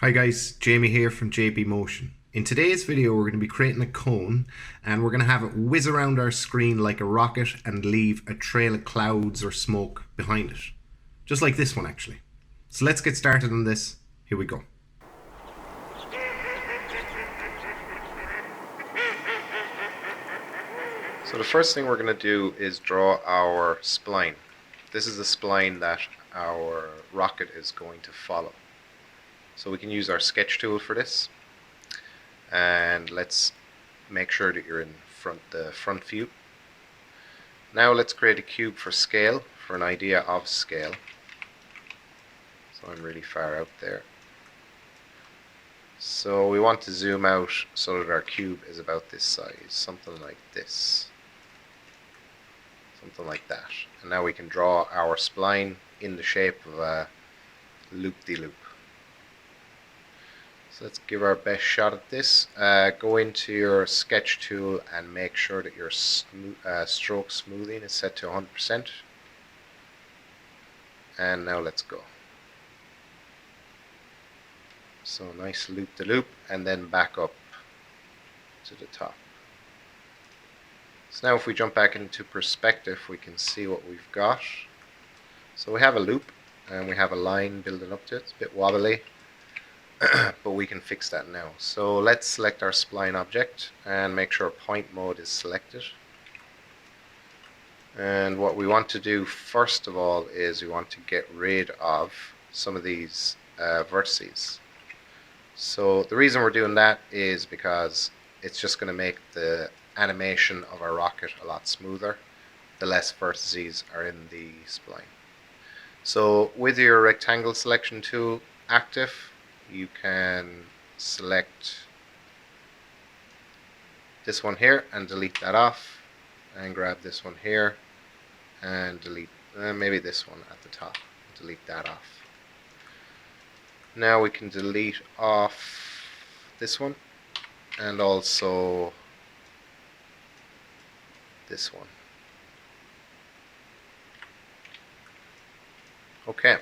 Hi guys, Jamie here from JB Motion. In today's video we're going to be creating a cone and we're going to have it whiz around our screen like a rocket and leave a trail of clouds or smoke behind it. Just like this one actually. So let's get started on this. Here we go. So the first thing we're going to do is draw our spline. This is the spline that our rocket is going to follow. So we can use our sketch tool for this. And let's make sure that you're in the front view. Now let's create a cube for scale, for an idea of scale. So I'm really far out there. So we want to zoom out so that our cube is about this size, something like this. Something like that. And now we can draw our spline in the shape of a loop-de-loop. So let's give our best shot at this. Go into your sketch tool and make sure that your stroke smoothing is set to 100%. And now let's go. So nice loop-de-loop and then back up to the top. So now if we jump back into perspective we can see what we've got. So we have a loop and we have a line building up to it. It's a bit wobbly. But we can fix that now. So let's select our spline object and make sure point mode is selected. And what we want to do first of all is we want to get rid of some of these vertices. So the reason we're doing that is because it's just going to make the animation of our rocket a lot smoother the less vertices are in the spline. So with your rectangle selection tool active, you can select this one here and delete that off, and grab this one here and delete maybe this one at the top, delete that off. Now we can delete off this one and also this one. Okay.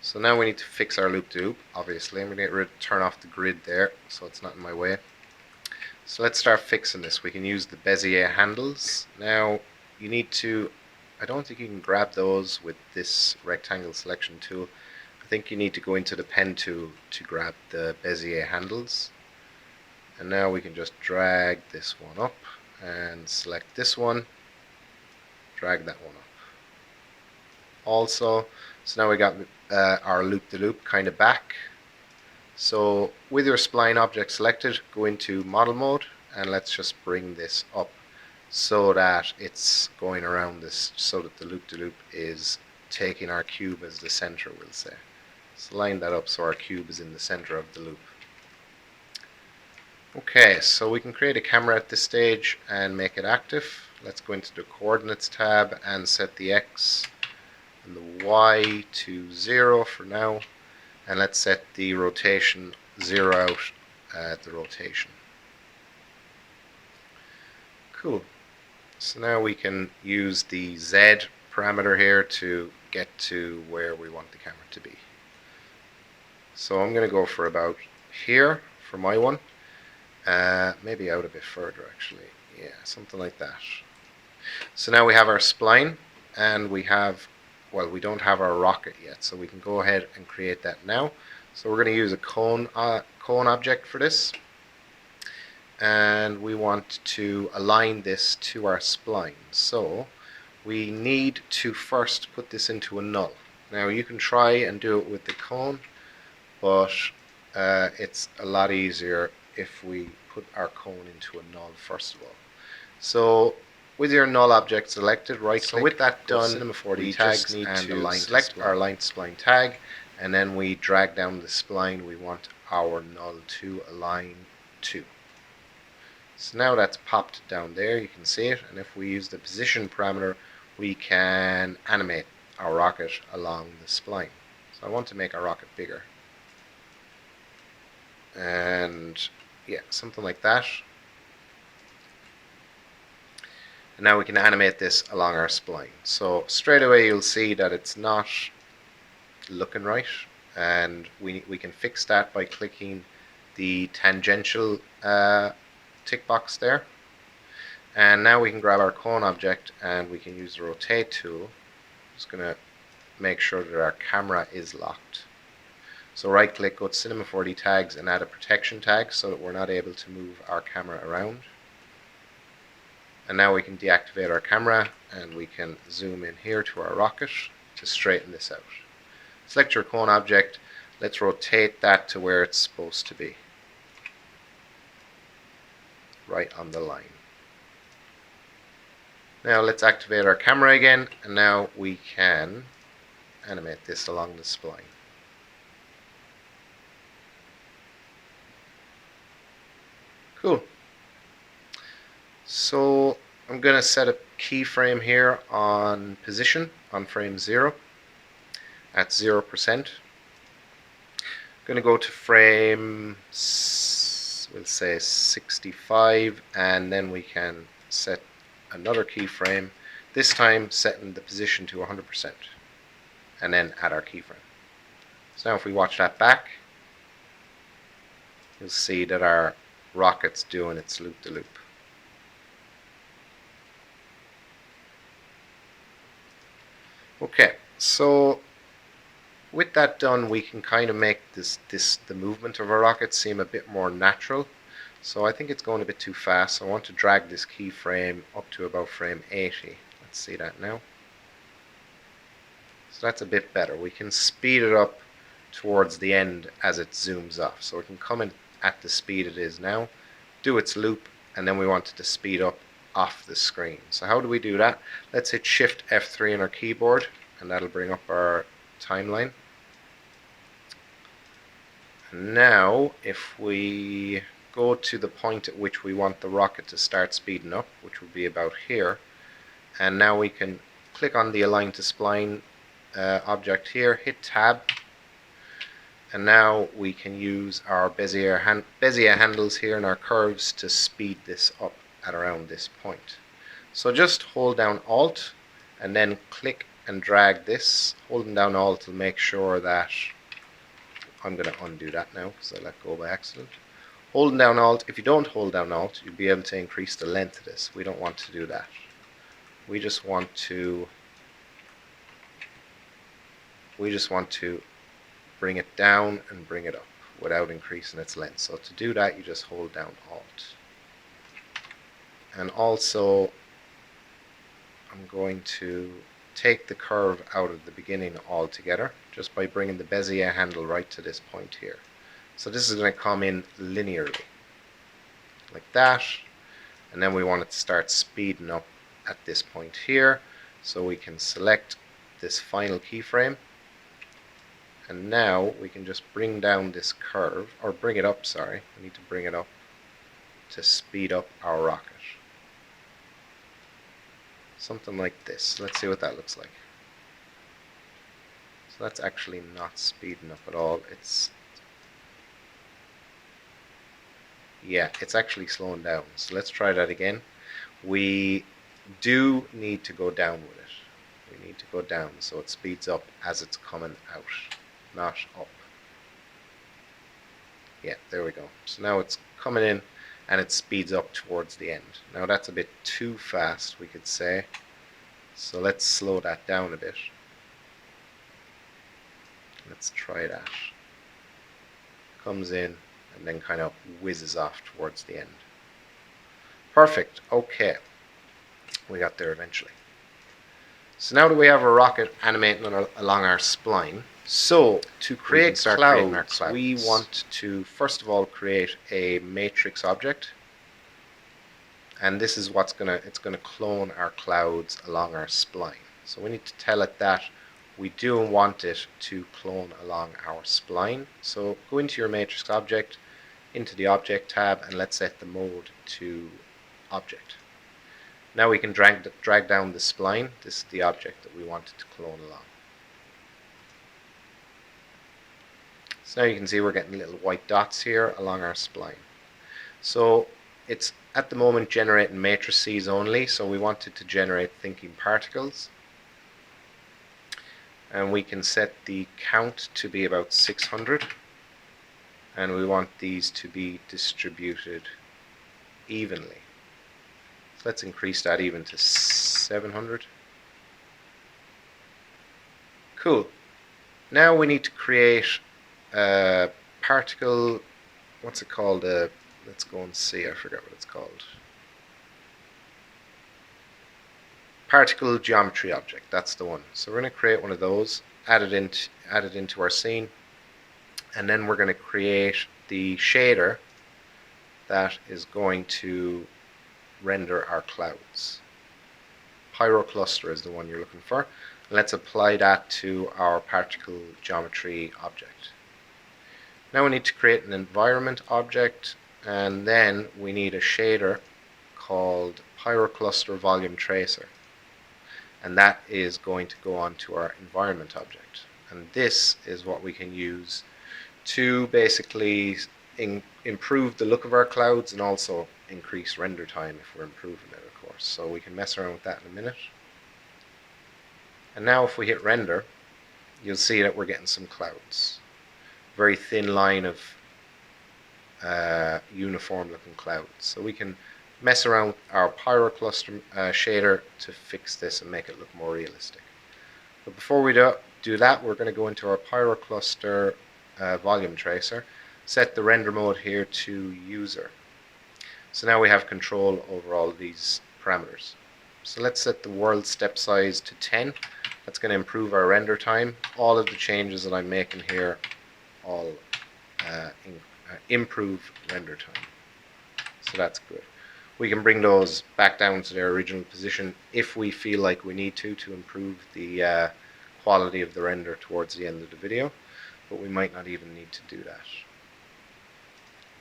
So now we need to fix our loop-de-loop, obviously. I'm going to turn off the grid there so it's not in my way. So let's start fixing this. We can use the Bezier handles. Now you need to, I don't think you can grab those with this rectangle selection tool. I think you need to go into the pen tool to grab the Bezier handles. And now we can just drag this one up and select this one, drag that one up. Also, so now we got our loop-de-loop kind of back. So with your spline object selected, go into model mode and let's just bring this up so that it's going around this, so that the loop-de-loop is taking our cube as the center, we'll say. So line that up so our cube is in the center of the loop. Okay, so we can create a camera at this stage and make it active. Let's go into the coordinates tab and set the X and the Y to 0 for now, and let's set the rotation 0 out at the rotation. Cool. So now we can use the Z parameter here to get to where we want the camera to be. So I'm going to go for about here for my one. Maybe out a bit further actually. Yeah, something like that. So now we have our spline and we have, well, we don't have our rocket yet, so we can go ahead and create that now. So we're going to use a cone object for this, and we want to align this to our spline. So we need to first put this into a null. Now you can try and do it with the cone, but it's a lot easier if we put our cone into a null first of all. So with your null object selected, right click. So with that done, Cinema 4D tags need to select our line spline tag, and then we drag down the spline we want our null to align to. So now that's popped down there, you can see it, and if we use the position parameter, we can animate our rocket along the spline. So I want to make our rocket bigger. And yeah, something like that. And now we can animate this along our spline. So straight away you'll see that it's not looking right. and we can fix that by clicking the tangential tick box there. And now we can grab our cone object and we can use the rotate tool. Just going to make sure that our camera is locked. So right click, go to Cinema 4D tags and add a protection tag so that we're not able to move our camera around. And now we can deactivate our camera and we can zoom in here to our rocket to straighten this out. Select your cone object. Let's rotate that to where it's supposed to be. Right on the line. Now let's activate our camera again, and now we can animate this along the spline. Cool. So I'm going to set a keyframe here on position on frame 0 at 0%. I'm going to go to frame, we'll say 65, and then we can set another keyframe, this time setting the position to 100%, and then add our keyframe. So now if we watch that back, you'll see that our rocket's doing its loop-de-loop. Okay, so with that done, we can kind of make the movement of our rocket seem a bit more natural. So I think it's going a bit too fast. So I want to drag this keyframe up to about frame 80. Let's see that now. So that's a bit better. We can speed it up towards the end as it zooms off. So we can come in at the speed it is now, do its loop, and then we want it to speed up off the screen. So how do we do that? Let's hit Shift F3 on our keyboard, and that'll bring up our timeline. And now if we go to the point at which we want the rocket to start speeding up, which would be about here, and now we can click on the Align to Spline object here, hit Tab, and now we can use our Bezier handles here and our curves to speed this up at around this point. So just hold down Alt and then click and drag this. Holding down Alt will make sure that, I'm going to undo that now because I let go by accident. Holding down Alt, if you don't hold down Alt, you'll be able to increase the length of this. We don't want to do that. We just want to bring it down and bring it up without increasing its length. So to do that, you just hold down Alt. And also, I'm going to take the curve out of the beginning altogether just by bringing the Bezier handle right to this point here. So this is going to come in linearly, like that, and then we want it to start speeding up at this point here. So we can select this final keyframe, and now we can just bring down this curve, or bring it up, sorry, I need to bring it up to speed up our rocket. Something like this. Let's see what that looks like. So that's actually not speeding up at all. It's actually slowing down. So let's try that again. We do need to go down with it. We need to go down so it speeds up as it's coming out, not up. Yeah, there we go. So now it's coming in and it speeds up towards the end. Now that's a bit too fast, we could say. So let's slow that down a bit. Let's try that. Comes in and then kind of whizzes off towards the end. Perfect. Okay. We got there eventually. So now that we have a rocket animating along our spline, so to create clouds, we want to first of all create a matrix object. And this is what's it's gonna clone our clouds along our spline. So we need to tell it that we do want it to clone along our spline. So go into your matrix object, into the object tab, and let's set the mode to object. Now we can drag down the spline. This is the object that we want it to clone along. So now you can see we're getting little white dots here along our spline. So it's at the moment generating matrices only, so we want it to generate thinking particles. and we can set the count to be about 600, and we want these to be distributed evenly. So let's increase that even to 700. Cool. Now we need to create a particle, what's it called? Let's go and see, I forgot what it's called. Particle geometry object, that's the one. So we're going to create one of those, add it into our scene, and then we're going to create the shader that is going to render our clouds. Pyro cluster is the one you're looking for. Let's apply that to our particle geometry object. Now we need to create an environment object, and then we need a shader called Pyro cluster volume tracer, and that is going to go onto our environment object. And this is what we can use to basically improve the look of our clouds and also increase render time if we're improving it, of course. So we can mess around with that in a minute. And now if we hit render, you'll see that we're getting some clouds. Very thin line of uniform looking clouds. So we can mess around with our Pyro cluster shader to fix this and make it look more realistic. But before we do that, we're going to go into our Pyro cluster volume tracer, set the render mode here to user. So now we have control over all of these parameters. So let's set the world step size to 10. That's going to improve our render time. All of the changes that I'm making here all improve render time. So that's good. We can bring those back down to their original position if we feel like we need to improve the quality of the render towards the end of the video, but we might not even need to do that.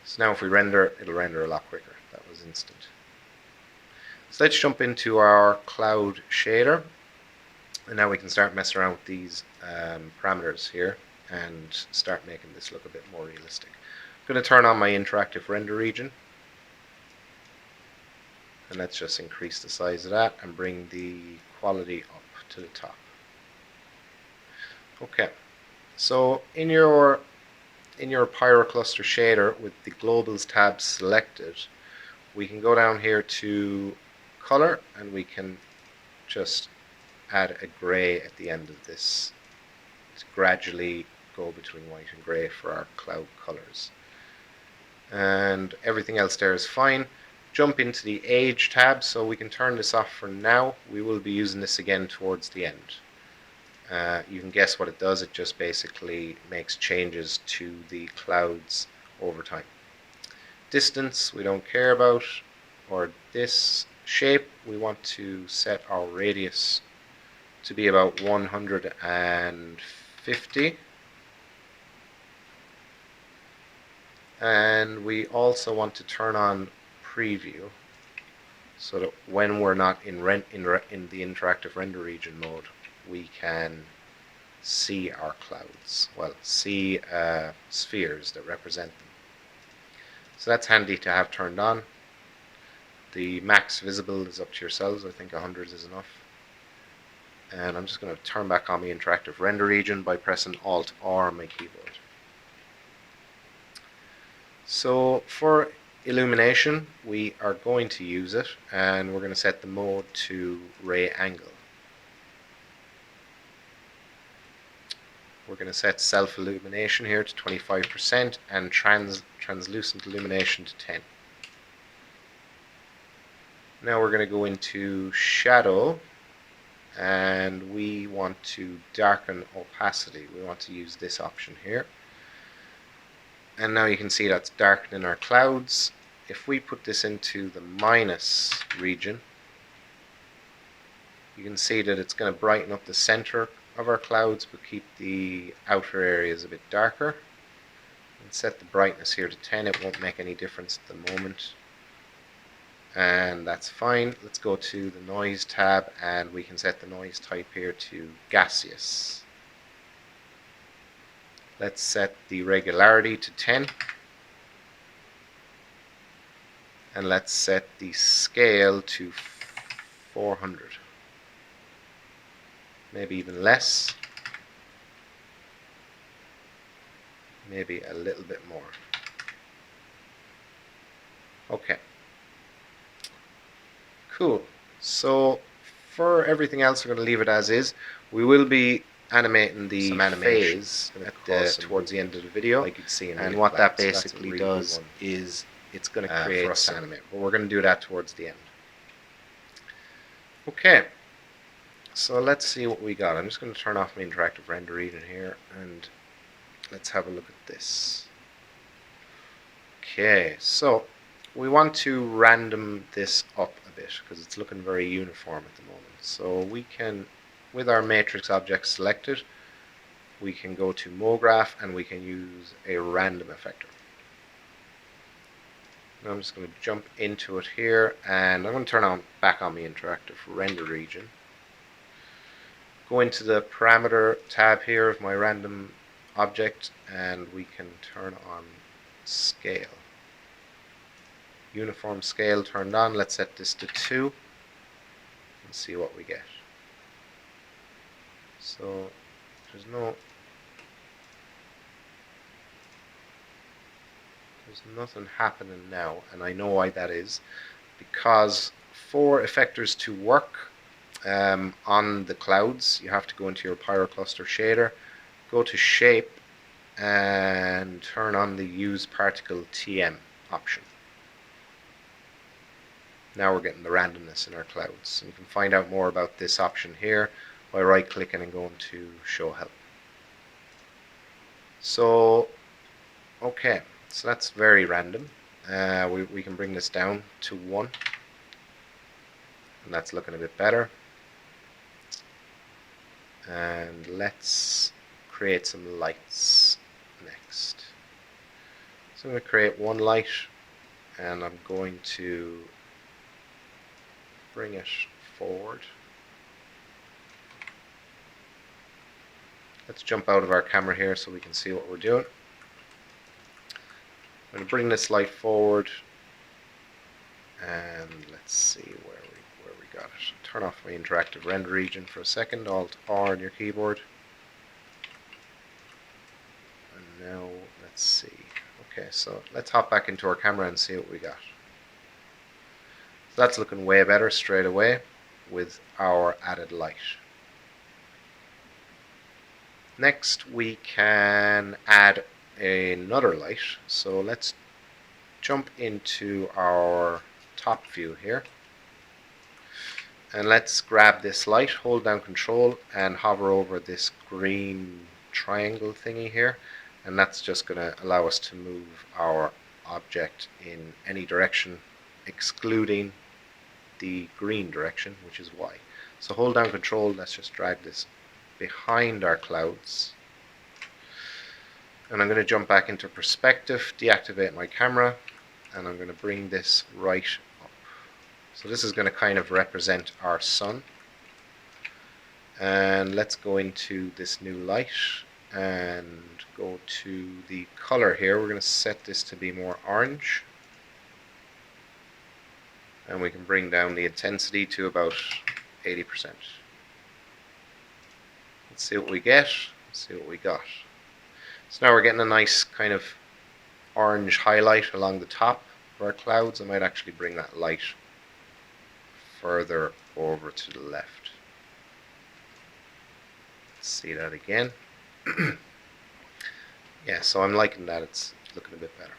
So now if we render, it'll render a lot quicker. That was instant. So let's jump into our cloud shader, and now we can start messing around with these parameters here and start making this look a bit more realistic. I'm going to turn on my interactive render region, and let's just increase the size of that and bring the quality up to the top. Okay, so in your Pyro cluster shader with the globals tab selected, we can go down here to color and we can just add a gray at the end of this to gradually go between white and gray for our cloud colors. And everything else there is fine. Jump into the age tab, so we can turn this off for now. We will be using this again towards the end. You can guess what it does. It just basically makes changes to the clouds over time. Distance we don't care about, or this shape we want to set our radius to be about 150. And we also want to turn on preview so that when we're not in the interactive render region mode, we can see our clouds, well, see spheres that represent them. So that's handy to have turned on. The max visible is up to yourselves. I think 100 is enough. And I'm just going to turn back on the interactive render region by pressing Alt-R on my keyboard. So for illumination, we are going to use it, and we're going to set the mode to ray angle. We're going to set self-illumination here to 25% and translucent illumination to 10. Now we're going to go into shadow, and we want to darken opacity. We want to use this option here. And now you can see that's darkening our clouds. If we put this into the minus region, you can see that it's going to brighten up the center of our clouds but keep the outer areas a bit darker. And set the brightness here to 10. It won't make any difference at the moment. And that's fine. Let's go to the noise tab, and we can set the noise type here to gaseous. Let's set the regularity to 10. And let's set the scale to 400. Maybe even less. maybe a little bit more. Okay. Cool. So for everything else, we're going to leave it as is. We will be animating the phase towards the end of the video, like you'd see in and what that basically does is it's going to create for us to animate, but we're going to do that towards the end. Okay, so let's see what we got. I'm just going to turn off my interactive render region here, and let's have a look at this. Okay, so we want to random this up a bit because it's looking very uniform at the moment. So we can, with our matrix object selected, we can go to MoGraph and we can use a random effector. Now I'm just going to jump into it here, and I'm going to turn back on the interactive render region. Go into the parameter tab here of my random object, and we can turn on scale. Uniform scale turned on. Let's set this to 2 and see what we get. So there's nothing happening now, and I know why that is, because for effectors to work on the clouds, you have to go into your Pyro cluster shader, go to shape, and turn on the use particle TM option. Now we're getting the randomness in our clouds. And you can find out more about this option here by right clicking and going to show help. So okay, so that's very random. We can bring this down to 1, and that's looking a bit better. And let's create some lights next. So I'm going to create one light, and I'm going to bring it forward. Let's jump out of our camera here so we can see what we're doing. I'm going to bring this light forward, and let's see where we got it. Turn off my interactive render region for a second. Alt-R on your keyboard. And now let's see. Okay, so let's hop back into our camera and see what we got. So that's looking way better straight away with our added light. Next we can add another light. So let's jump into our top view here. And let's grab this light, hold down Control, and hover over this green triangle thingy here. And that's just going to allow us to move our object in any direction, excluding the green direction, which is Y. So hold down Control, let's just drag this behind our clouds. And I'm going to jump back into perspective, deactivate my camera, and I'm going to bring this right up. So this is going to kind of represent our sun. And let's go into this new light and go to the color here. We're going to set this to be more orange. And we can bring down the intensity to about 80%. Let's see what we get. Let's see what we got. So now we're getting a nice kind of orange highlight along the top of our clouds. I might actually bring that light further over to the left. Let's see that again. Yeah, so I'm liking that. It's looking a bit better.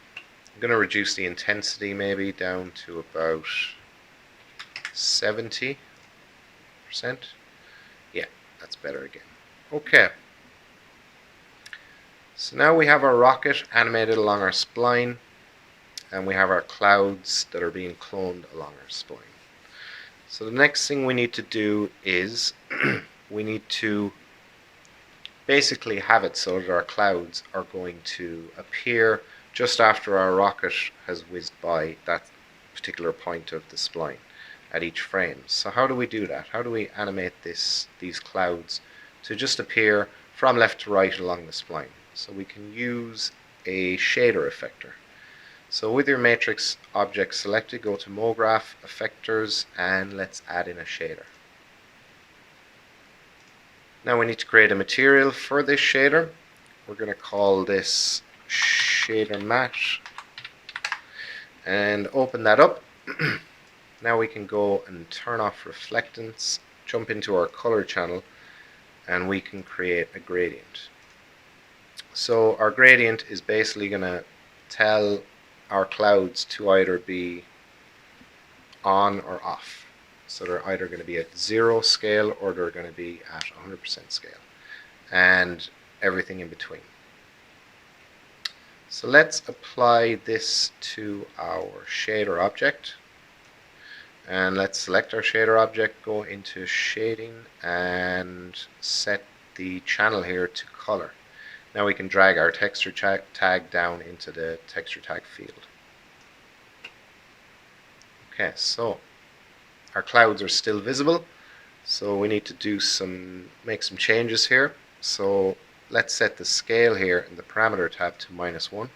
I'm going to reduce the intensity maybe down to about 70%. Yeah, that's better again. Okay. So now we have our rocket animated along our spline, and we have our clouds that are being cloned along our spline. So the next thing we need to do is we need to basically have it so that our clouds are going to appear just after our rocket has whizzed by that particular point of the spline at each frame. So how do we do that? How do we animate these clouds to just appear from left to right along the spline? So we can use a shader effector. So with your matrix object selected, go to MoGraph, Effectors, and let's add in a shader. Now we need to create a material for this shader. We're going to call this shader matte and open that up. Now we can go and turn off reflectance, jump into our color channel, and we can create a gradient. So our gradient is basically going to tell our clouds to either be on or off. So they're either going to be at 0 scale or they're going to be at 100% scale, and everything in between. So let's apply this to our shader object, and let's select our shader object, go into shading and set the channel here to color. Now we can drag our texture tag down into the texture tag field. Okay, so our clouds are still visible, so we need to make some changes here. So let's set the scale here in the parameter tab to -1,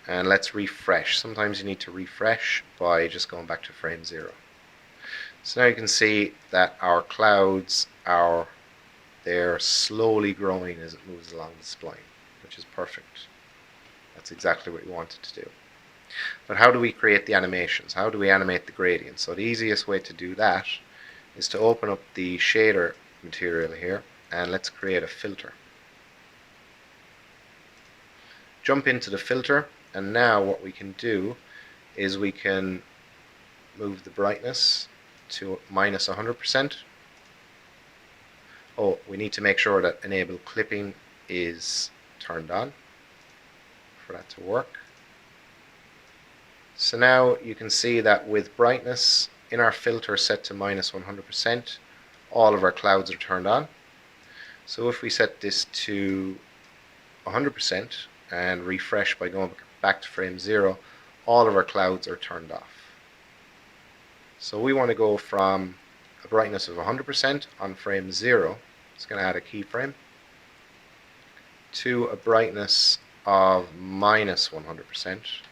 and let's refresh. Sometimes you need to refresh by just going back to frame 0. So now you can see that our clouds they're slowly growing as it moves along the spline, which is perfect. That's exactly what we wanted to do. But how do we create the animations? How do we animate the gradient? So the easiest way to do that is to open up the shader material here, and let's create a filter. Jump into the filter, and now what we can do is we can move the brightness to -100%. Oh, we need to make sure that enable clipping is turned on for that to work. So now you can see that with brightness in our filter set to -100%, all of our clouds are turned on. So if we set this to 100% and refresh by going back to frame 0, all of our clouds are turned off. So we want to go from a brightness of 100% on frame 0, it's going to add a keyframe, to a brightness of -100%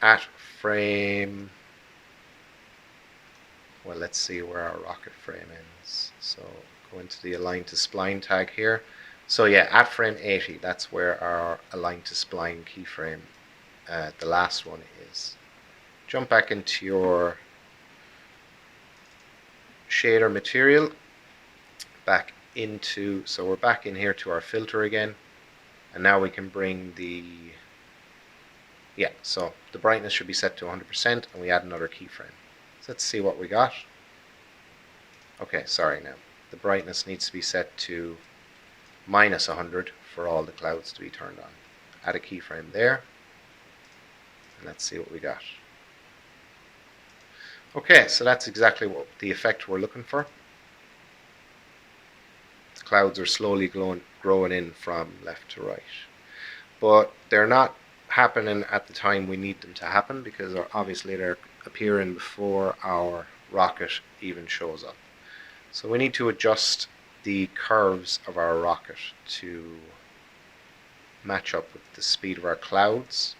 at frame, well, let's see where our rocket frame ends. So go into the align to spline tag here. So yeah, at frame 80, that's where our align to spline keyframe, the last one, is. Jump back into your shader material, so we're back in here to our filter again, and now we can bring so the brightness should be set to 100%, and we add another keyframe. So let's see what we got. Okay, sorry, now the brightness needs to be set to -100 for all the clouds to be turned on. Add a keyframe there, and let's see what we got. Okay, so that's exactly what the effect we're looking for. The clouds are slowly growing in from left to right, but they're not happening at the time we need them to happen, because obviously they're appearing before our rocket even shows up. So we need to adjust the curves of our rocket to match up with the speed of our clouds,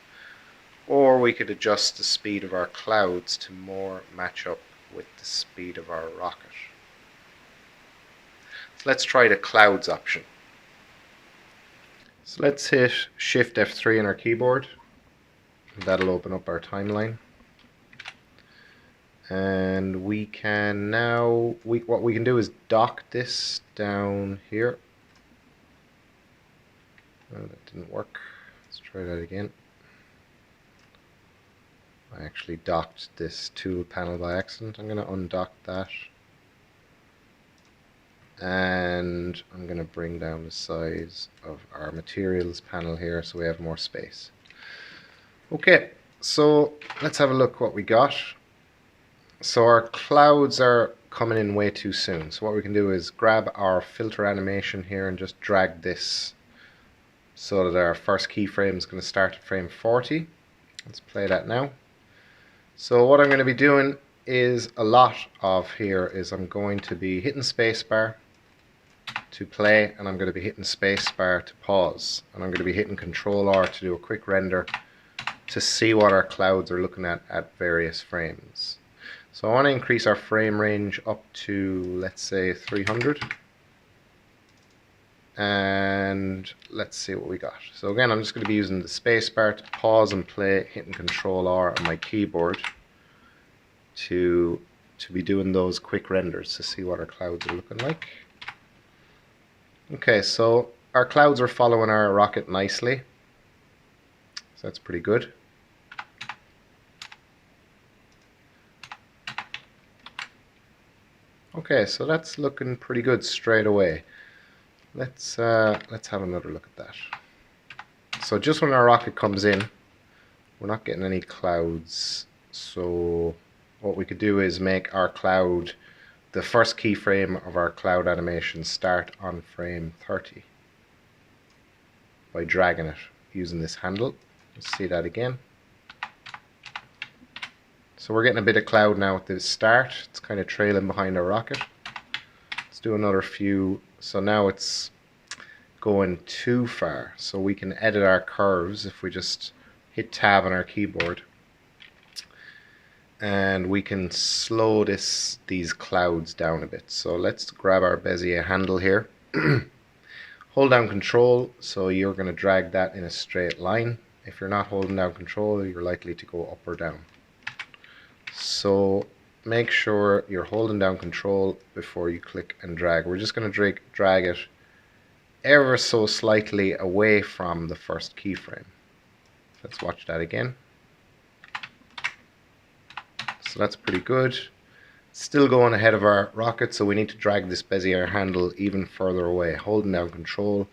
or we could adjust the speed of our clouds to more match up with the speed of our rocket. So let's try the clouds option. So let's hit Shift F3 on our keyboard. That'll open up our timeline. And we can now, what we can do is dock this down here. Oh, that didn't work. Let's try that again. I actually docked this tool panel by accident. I'm going to undock that. And I'm going to bring down the size of our materials panel here so we have more space. Okay, so let's have a look what we got. So our clouds are coming in way too soon. So what we can do is grab our filter animation here and just drag this so that our first keyframe is going to start at frame 40. Let's play that now. So what I'm going to be doing is I'm going to be hitting spacebar to play, and I'm going to be hitting spacebar to pause, and I'm going to be hitting Control R to do a quick render to see what our clouds are looking at various frames. So I want to increase our frame range up to, let's say, 300. and let's see what we got. So again, I'm just going to be using the space bar to pause and play, hitting Control R on my keyboard to be doing those quick renders to see what our clouds are looking like. Okay, so our clouds are following our rocket nicely, so that's pretty good. Okay, so that's looking pretty good straight away. Let's have another look at that. So just when our rocket comes in, we're not getting any clouds. So what we could do is make our cloud, the first keyframe of our cloud animation, start on frame 30 by dragging it using this handle. Let's see that again. So we're getting a bit of cloud now at the start. It's kind of trailing behind our rocket. Let's do another few. So now it's going too far. So we can edit our curves if we just hit tab on our keyboard. And we can slow these clouds down a bit. So let's grab our Bezier handle here. Hold down Control, so you're going to drag that in a straight line. If you're not holding down Control, you're likely to go up or down. So make sure you're holding down Control before you click and drag. We're just going to drag it ever so slightly away from the first keyframe. Let's watch that again. So that's pretty good. Still going ahead of our rocket, so we need to drag this Bezier handle even further away, holding down Control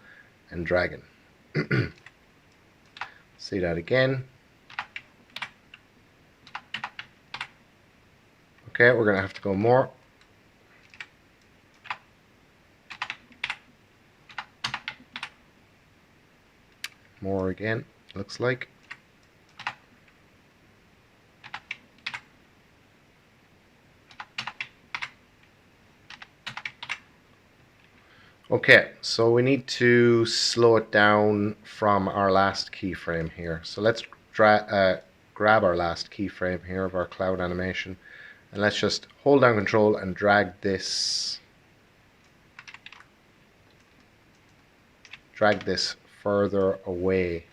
and dragging. See that again. Okay, we're going to have to go more. More again, looks like. Okay, so we need to slow it down from our last keyframe here. So let's grab our last keyframe here of our cloud animation, and let's just hold down Control and drag this further away,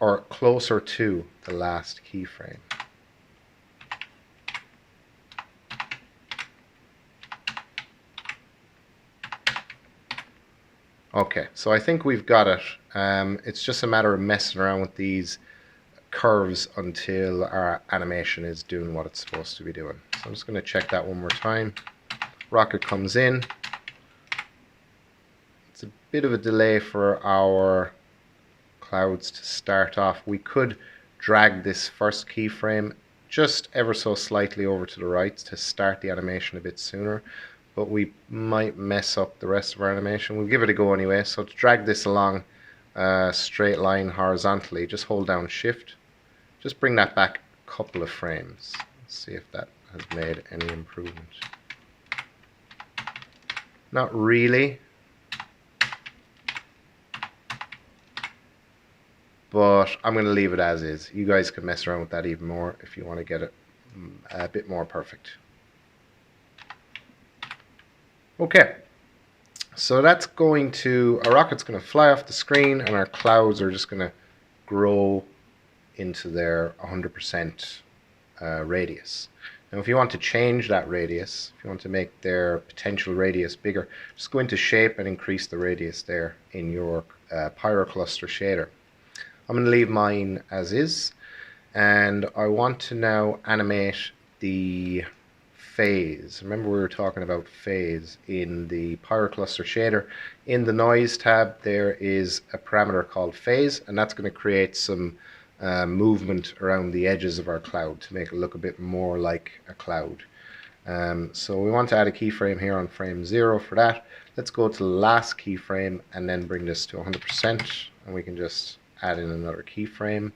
or closer to the last keyframe. Okay, so I think we've got it. It's just a matter of messing around with these curves until our animation is doing what it's supposed to be doing. So I'm just going to check that one more time. Rocket comes in. It's a bit of a delay for our clouds to start off. We could drag this first keyframe just ever so slightly over to the right to start the animation a bit sooner, but we might mess up the rest of our animation. We'll give it a go anyway. So to drag this along a straight line horizontally, just hold down Shift. Just bring that back a couple of frames. Let's see if that has made any improvement. Not really, but I'm going to leave it as is. You guys can mess around with that even more if you want to get it a bit more perfect. Okay, so that's going to, our rocket's going to fly off the screen and our clouds are just going to grow into their 100% radius. Now if you want to change that radius, if you want to make their potential radius bigger, just go into Shape and increase the radius there in your Pyro cluster shader. I'm going to leave mine as is, and I want to now animate the phase. Remember we were talking about phase in the Pyro cluster shader. In the noise tab there is a parameter called phase, and that's going to create some movement around the edges of our cloud to make it look a bit more like a cloud. So we want to add a keyframe here on frame 0 for that. Let's go to the last keyframe and then bring this to 100%, and we can just add in another keyframe.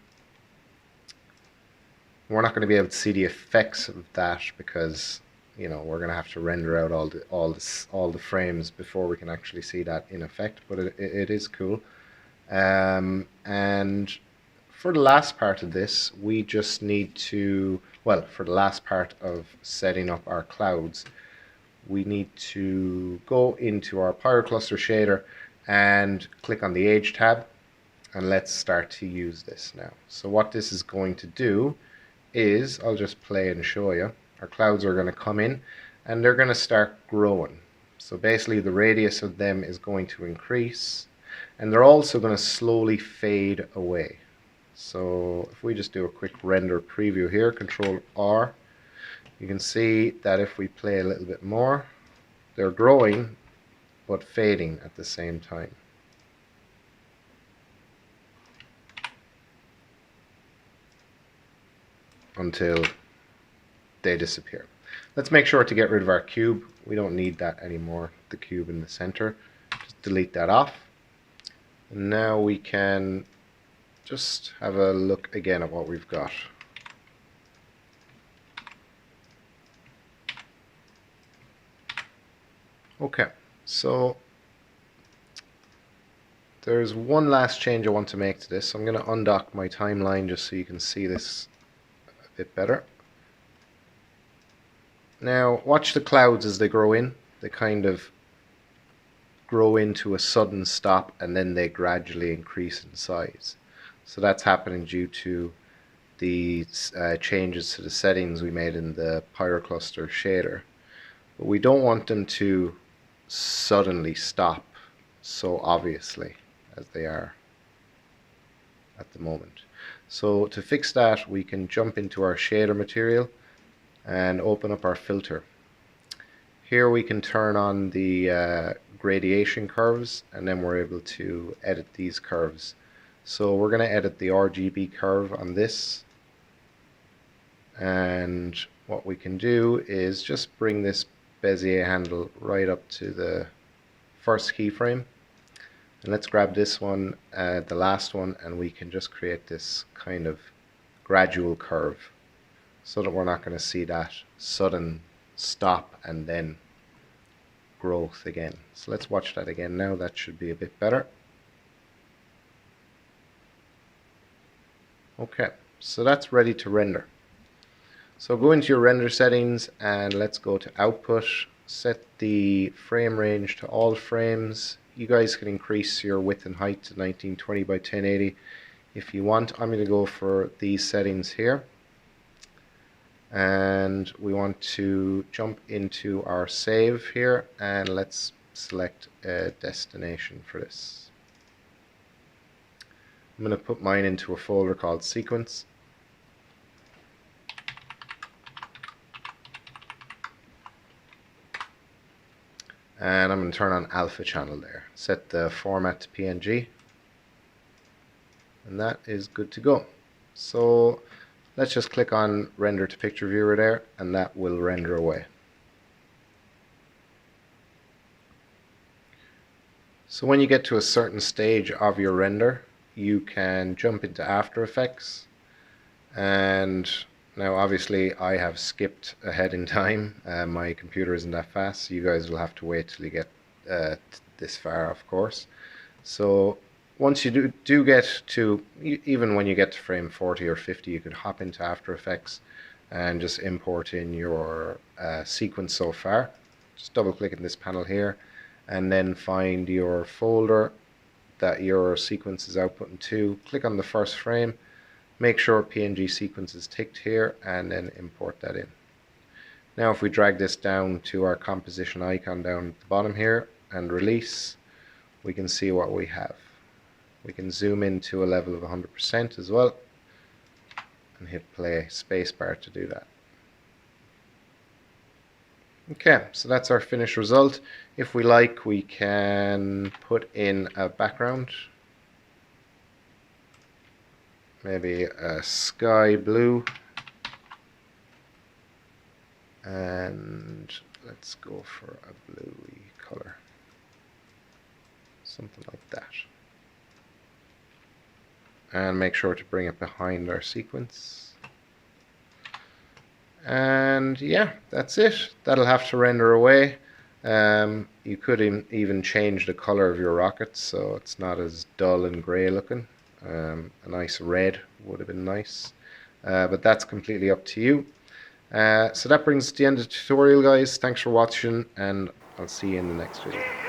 We're not going to be able to see the effects of that because, you know, we're going to have to render out all the frames before we can actually see that in effect, but it is cool. And for the last part of this, we just need to, well, for the last part of setting up our clouds, we need to go into our Pyro cluster shader and click on the Age tab, and let's start to use this now. So what this is going to do is, I'll just play and show you, our clouds are going to come in and they're going to start growing. So basically the radius of them is going to increase, and they're also going to slowly fade away. So if we just do a quick render preview here, Control R, you can see that if we play a little bit more, they're growing but fading at the same time. Until they disappear. Let's make sure to get rid of our cube. We don't need that anymore, the cube in the center. Just delete that off. And now we can just have a look again at what we've got. Okay, so there's one last change I want to make to this. I'm going to undock my timeline just so you can see this a bit better. Now watch the clouds as they grow in. They kind of grow into a sudden stop and then they gradually increase in size. So that's happening due to the changes to the settings we made in the Pyro cluster shader. But we don't want them to suddenly stop so obviously as they are at the moment. So to fix that, we can jump into our shader material and open up our filter. Here we can turn on the gradation curves, and then we're able to edit these curves. So we're going to edit the RGB curve on this, and what we can do is just bring this Bezier handle right up to the first keyframe, and let's grab this one, the last one, and we can just create this kind of gradual curve so that we're not going to see that sudden stop and then growth again. So let's watch that again now. That should be a bit better. Okay, so that's ready to render. So go into your render settings and let's go to output, set the frame range to all frames. You guys can increase your width and height to 1920 by 1080 if you want. I'm going to go for these settings here. And we want to jump into our save here, and let's select a destination for this. I'm going to put mine into a folder called sequence. And I'm going to turn on alpha channel there. Set the format to PNG. And that is good to go. So let's just click on render to picture viewer there, and that will render away. So when you get to a certain stage of your render, you can jump into After Effects, and now obviously I have skipped ahead in time. My computer isn't that fast, so you guys will have to wait till you get this far, of course. So once you do get to, even when you get to frame 40 or 50, you could hop into After Effects and just import in your sequence so far. Just double click in this panel here and then find your folder that your sequence is outputting to. Click on the first frame, make sure PNG sequence is ticked here, and then import that in. Now if we drag this down to our composition icon down at the bottom here and release, we can see what we have. We can zoom in to a level of 100% as well and hit play spacebar to do that. Okay, so that's our finished result. If we like, we can put in a background, maybe a sky blue, and let's go for a bluey color, something like that. And make sure to bring it behind our sequence. And yeah, that's it. That'll have to render away. You could even change the color of your rocket so it's not as dull and grey looking. A nice red would have been nice, but that's completely up to you. So that brings us to the end of the tutorial, guys. Thanks for watching, and I'll see you in the next video.